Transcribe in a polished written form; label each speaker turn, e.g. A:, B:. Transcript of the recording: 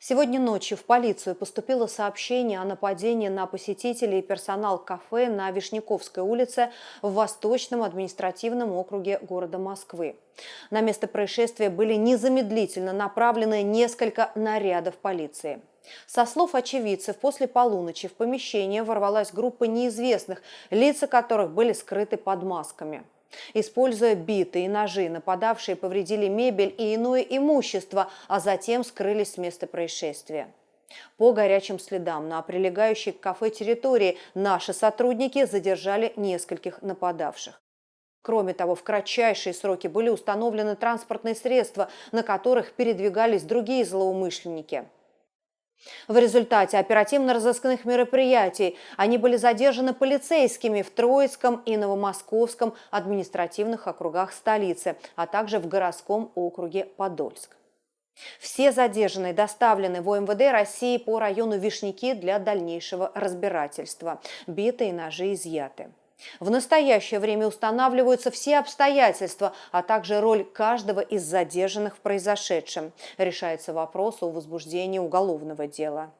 A: Сегодня ночью в полицию поступило сообщение о нападении на посетителей и персонал кафе на Вишняковской улице в Восточном административном округе города Москвы. На место происшествия были незамедлительно направлены несколько нарядов полиции. Со слов очевидцев, после полуночи в помещение ворвалась группа неизвестных, лица которых были скрыты под масками. Используя биты и ножи, нападавшие повредили мебель и иное имущество, а затем скрылись с места происшествия. По горячим следам на прилегающей к кафе территории наши сотрудники задержали нескольких нападавших. Кроме того, в кратчайшие сроки были установлены транспортные средства, на которых передвигались другие злоумышленники. В результате оперативно-розыскных мероприятий они были задержаны полицейскими в Троицком и Новомосковском административных округах столицы, а также в городском округе Подольск. Все задержанные доставлены в ОМВД России по району Вишняки для дальнейшего разбирательства. Биты и ножи изъяты. В настоящее время устанавливаются все обстоятельства, а также роль каждого из задержанных в произошедшем. Решается вопрос о возбуждении уголовного дела.